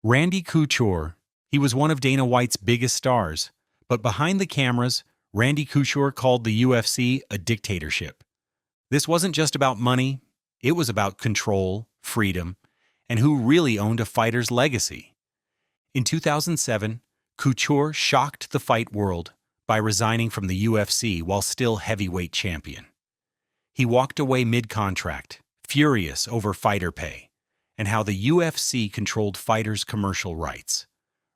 Randy Couture, he was one of Dana White's biggest stars, but behind the cameras, Randy Couture called the UFC a dictatorship. This wasn't just about money, it was about control, freedom, and who really owned a fighter's legacy. In 2007, Couture shocked the fight world by resigning from the UFC while still heavyweight champion. He walked away mid-contract, furious over fighter pay, and how the UFC controlled fighters' commercial rights.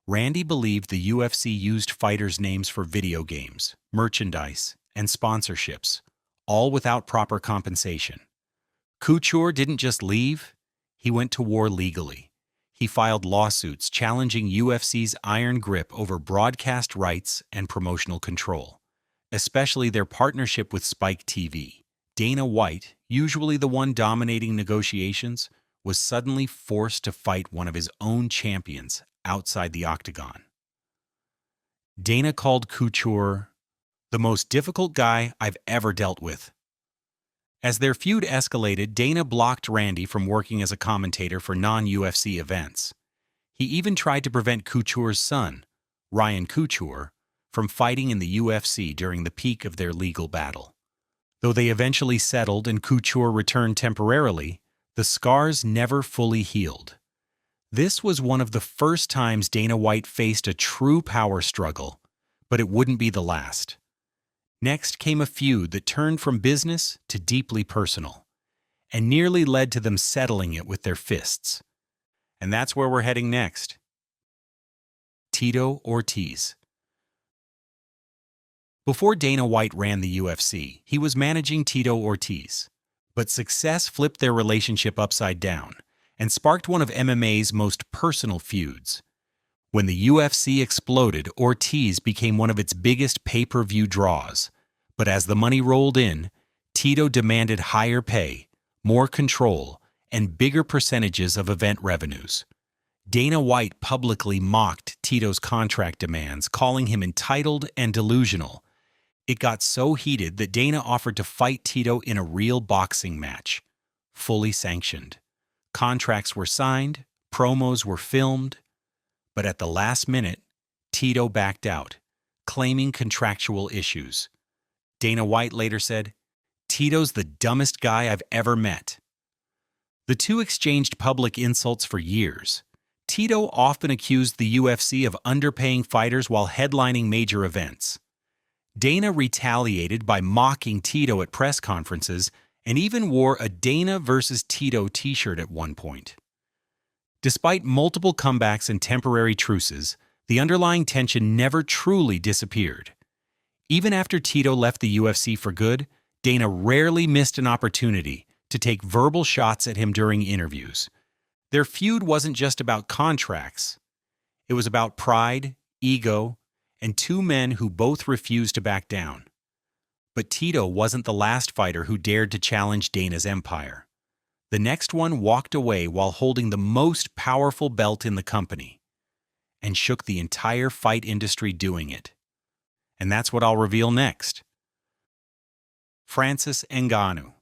Randy believed the UFC used fighters' names for video games, merchandise, and sponsorships, all without proper compensation. Couture didn't just leave, he went to war legally. He filed lawsuits challenging UFC's iron grip over broadcast rights and promotional control, especially their partnership with Spike TV. Dana White, usually the one dominating negotiations, was suddenly forced to fight one of his own champions outside the octagon. Dana called Couture the most difficult guy I've ever dealt with. As their feud escalated, Dana blocked Randy from working as a commentator for non-UFC events. He even tried to prevent Couture's son, Ryan Couture, from fighting in the UFC during the peak of their legal battle. Though they eventually settled and Couture returned temporarily, the scars never fully healed. This was one of the first times Dana White faced a true power struggle, but it wouldn't be the last. Next came a feud that turned from business to deeply personal, and nearly led to them settling it with their fists. And that's where we're heading next. Tito Ortiz. Before Dana White ran the UFC, he was managing Tito Ortiz. But success flipped their relationship upside down and sparked one of MMA's most personal feuds. When the UFC exploded, Ortiz became one of its biggest pay-per-view draws. But as the money rolled in, Tito demanded higher pay, more control, and bigger percentages of event revenues. Dana White publicly mocked Tito's contract demands, calling him entitled and delusional. It got so heated that Dana offered to fight Tito in a real boxing match, fully sanctioned. Contracts were signed, promos were filmed, but at the last minute, Tito backed out, claiming contractual issues. Dana White later said, "Tito's the dumbest guy I've ever met." The two exchanged public insults for years. Tito often accused the UFC of underpaying fighters while headlining major events. Dana retaliated by mocking Tito at press conferences and even wore a Dana versus Tito t-shirt at one point. Despite multiple comebacks and temporary truces, the underlying tension never truly disappeared. Even after Tito left the UFC for good, Dana rarely missed an opportunity to take verbal shots at him during interviews. Their feud wasn't just about contracts. It was about pride, ego, and two men who both refused to back down. But Tito wasn't the last fighter who dared to challenge Dana's empire. The next one walked away while holding the most powerful belt in the company, and shook the entire fight industry doing it. And that's what I'll reveal next. Francis Ngannou.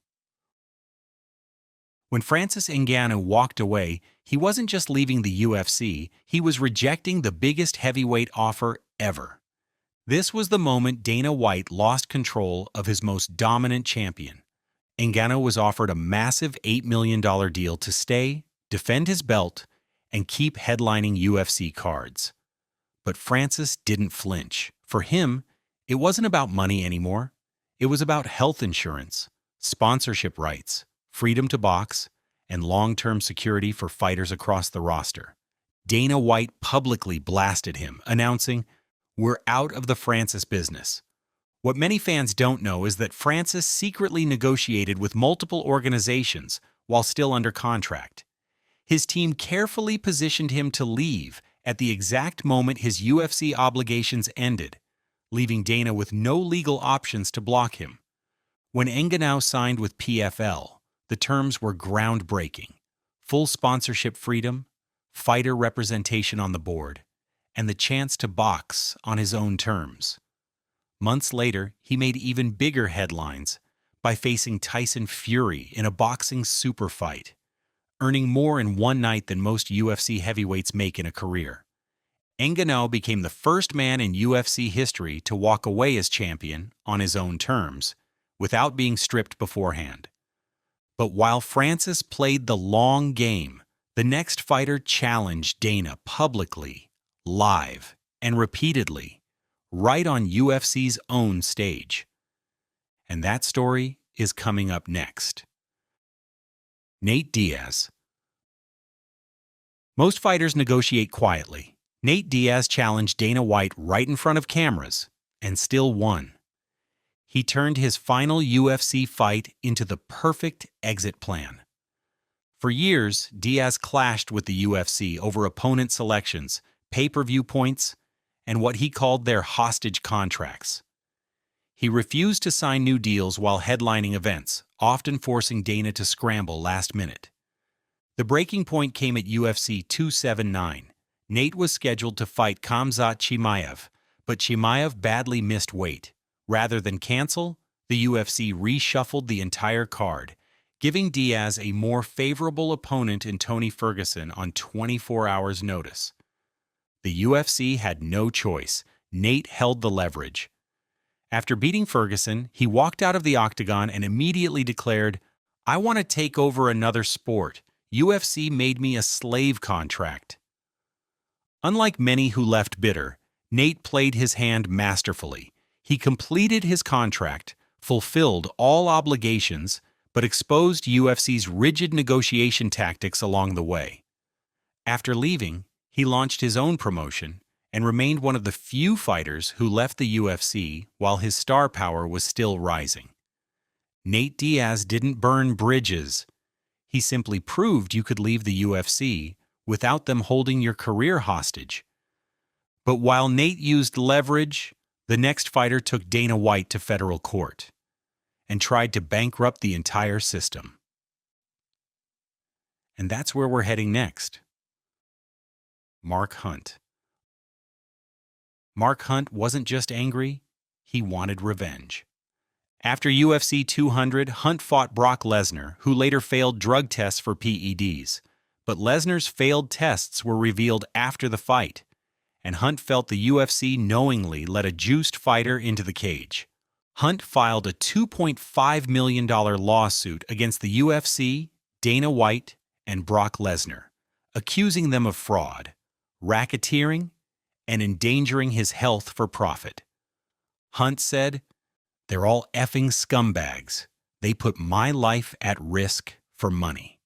When Francis Ngannou walked away, he wasn't just leaving the UFC, he was rejecting the biggest heavyweight offer ever. This was the moment Dana White lost control of his most dominant champion. Ngannou was offered a massive $8 million deal to stay, defend his belt, and keep headlining UFC cards. But Francis didn't flinch. For him, it wasn't about money anymore. It was about health insurance, sponsorship rights, freedom to box, and long-term security for fighters across the roster. Dana White publicly blasted him, announcing, "We're out of the Francis business." What many fans don't know is that Francis secretly negotiated with multiple organizations while still under contract. His team carefully positioned him to leave at the exact moment his UFC obligations ended, leaving Dana with no legal options to block him. When Ngannou signed with PFL, the terms were groundbreaking: full sponsorship freedom, fighter representation on the board, and the chance to box on his own terms. Months later, he made even bigger headlines by facing Tyson Fury in a boxing super fight, earning more in one night than most UFC heavyweights make in a career. Ngannou became the first man in UFC history to walk away as champion on his own terms, without being stripped beforehand. But while Francis played the long game, the next fighter challenged Dana publicly, live, and repeatedly, right on UFC's own stage. And that story is coming up next. Nate Diaz. Most fighters negotiate quietly. Nate Diaz challenged Dana White right in front of cameras, and still won. He turned his final UFC fight into the perfect exit plan. For years, Diaz clashed with the UFC over opponent selections, pay-per-view points, and what he called their hostage contracts. He refused to sign new deals while headlining events, often forcing Dana to scramble last minute. The breaking point came at UFC 279. Nate was scheduled to fight Khamzat Chimaev, but Chimaev badly missed weight. Rather than cancel, the UFC reshuffled the entire card, giving Diaz a more favorable opponent in Tony Ferguson on 24 hours' notice. The UFC had no choice. Nate held the leverage. After beating Ferguson, he walked out of the octagon and immediately declared, "I want to take over another sport. UFC made me a slave contract." Unlike many who left bitter, Nate played his hand masterfully. He completed his contract, fulfilled all obligations, but exposed UFC's rigid negotiation tactics along the way. After leaving, he launched his own promotion and remained one of the few fighters who left the UFC while his star power was still rising. Nate Diaz didn't burn bridges. He simply proved you could leave the UFC without them holding your career hostage. But while Nate used leverage, the next fighter took Dana White to federal court and tried to bankrupt the entire system. And that's where we're heading next. Mark Hunt. Mark Hunt wasn't just angry, he wanted revenge. After UFC 200, Hunt fought Brock Lesnar, who later failed drug tests for PEDs. But Lesnar's failed tests were revealed after the fight, and Hunt felt the UFC knowingly let a juiced fighter into the cage. Hunt filed a $2.5 million lawsuit against the UFC, Dana White, and Brock Lesnar, accusing them of fraud, racketeering, and endangering his health for profit. Hunt said, "They're all effing scumbags. They put my life at risk for money."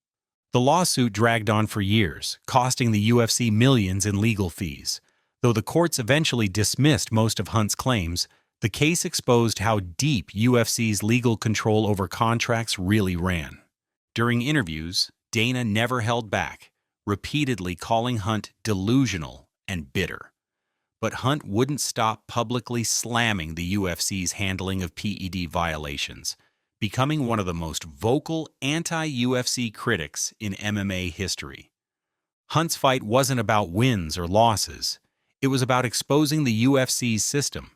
The lawsuit dragged on for years, costing the UFC millions in legal fees. Though the courts eventually dismissed most of Hunt's claims, the case exposed how deep UFC's legal control over contracts really ran. During interviews, Dana never held back, repeatedly calling Hunt delusional and bitter. But Hunt wouldn't stop publicly slamming the UFC's handling of PED violations, becoming one of the most vocal anti-UFC critics in MMA history. Hunt's fight wasn't about wins or losses. It was about exposing the UFC's system.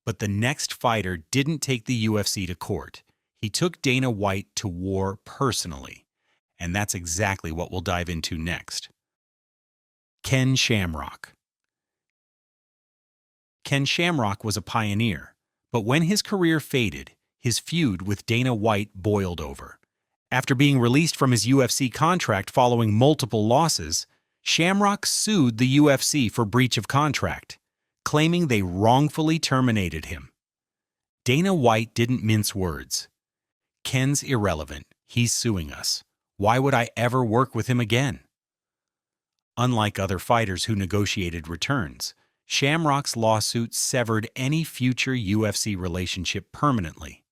But the next fighter didn't take the UFC to court. He took Dana White to war personally. And that's exactly what we'll dive into next. Ken Shamrock. Ken Shamrock was a pioneer, but when his career faded, his feud with Dana White boiled over. After being released from his UFC contract following multiple losses, Shamrock sued the UFC for breach of contract, claiming they wrongfully terminated him. Dana White didn't mince words. "Ken's irrelevant. He's suing us. Why would I ever work with him again?" Unlike other fighters who negotiated returns, Shamrock's lawsuit severed any future UFC relationship permanently.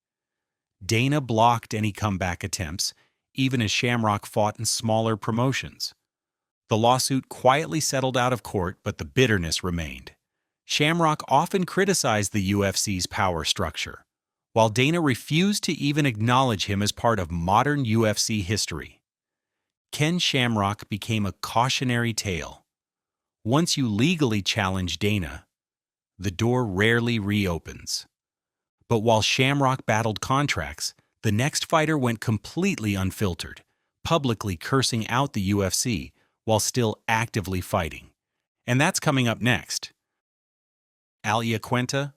Dana blocked any comeback attempts, even as Shamrock fought in smaller promotions. The lawsuit quietly settled out of court, but the bitterness remained. Shamrock often criticized the UFC's power structure, while Dana refused to even acknowledge him as part of modern UFC history. Ken Shamrock became a cautionary tale. Once you legally challenge Dana, the door rarely reopens. But while Shamrock battled contracts, the next fighter went completely unfiltered, publicly cursing out the UFC while still actively fighting. And that's coming up next. Al Iaquinta.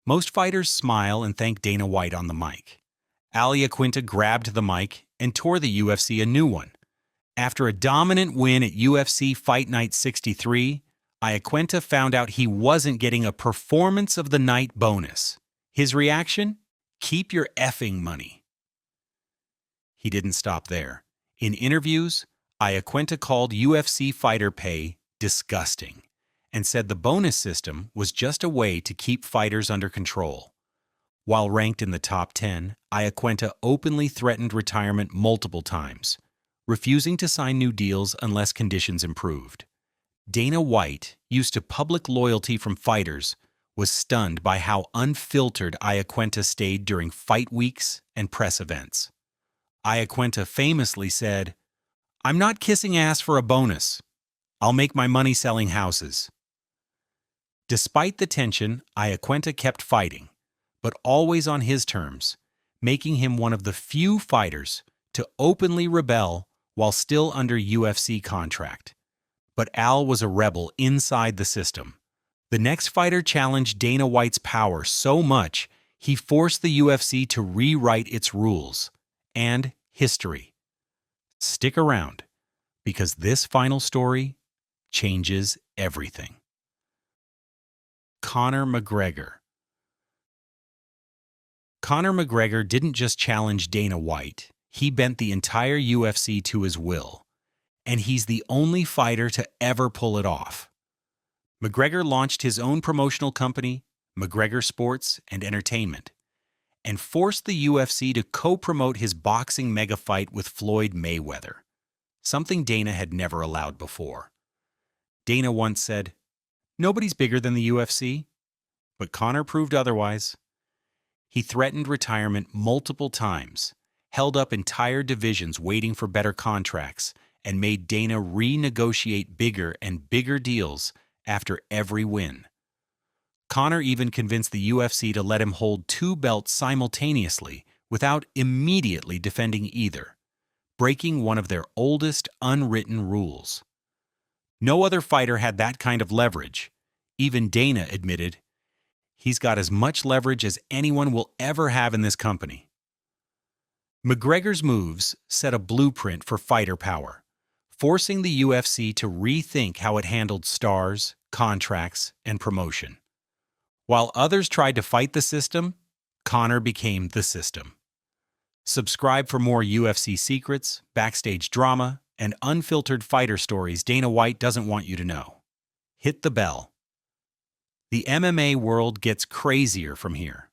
Most fighters smile and thank Dana White on the mic. Al Iaquinta grabbed the mic and tore the UFC a new one. After a dominant win at UFC Fight Night 63, Iaquinta found out he wasn't getting a Performance of the Night bonus. His reaction? Keep your effing money. He didn't stop there. In interviews, Iaquinta called UFC fighter pay disgusting and said the bonus system was just a way to keep fighters under control. While ranked in the top 10, Iaquinta openly threatened retirement multiple times, refusing to sign new deals unless conditions improved. Dana White, used to public loyalty from fighters, was stunned by how unfiltered Iaquinta stayed during fight weeks and press events. Iaquinta famously said, "I'm not kissing ass for a bonus. I'll make my money selling houses." Despite the tension, Iaquinta kept fighting, but always on his terms, making him one of the few fighters to openly rebel while still under UFC contract. But Al was a rebel inside the system. The next fighter challenged Dana White's power so much, he forced the UFC to rewrite its rules and history. Stick around, because this final story changes everything. Conor McGregor. Conor McGregor didn't just challenge Dana White, he bent the entire UFC to his will. And he's the only fighter to ever pull it off. McGregor launched his own promotional company, McGregor Sports and Entertainment, and forced the UFC to co-promote his boxing mega fight with Floyd Mayweather, something Dana had never allowed before. Dana once said, "Nobody's bigger than the UFC," but Conor proved otherwise. He threatened retirement multiple times, held up entire divisions waiting for better contracts, and made Dana renegotiate bigger and bigger deals after every win. Conor even convinced the UFC to let him hold two belts simultaneously without immediately defending either, breaking one of their oldest unwritten rules. No other fighter had that kind of leverage. Even Dana admitted, he's got as much leverage as anyone will ever have in this company. McGregor's moves set a blueprint for fighter power, forcing the UFC to rethink how it handled stars, contracts, and promotion. While others tried to fight the system, Conor became the system. Subscribe for more UFC secrets, backstage drama, and unfiltered fighter stories Dana White doesn't want you to know. Hit the bell. The MMA world gets crazier from here.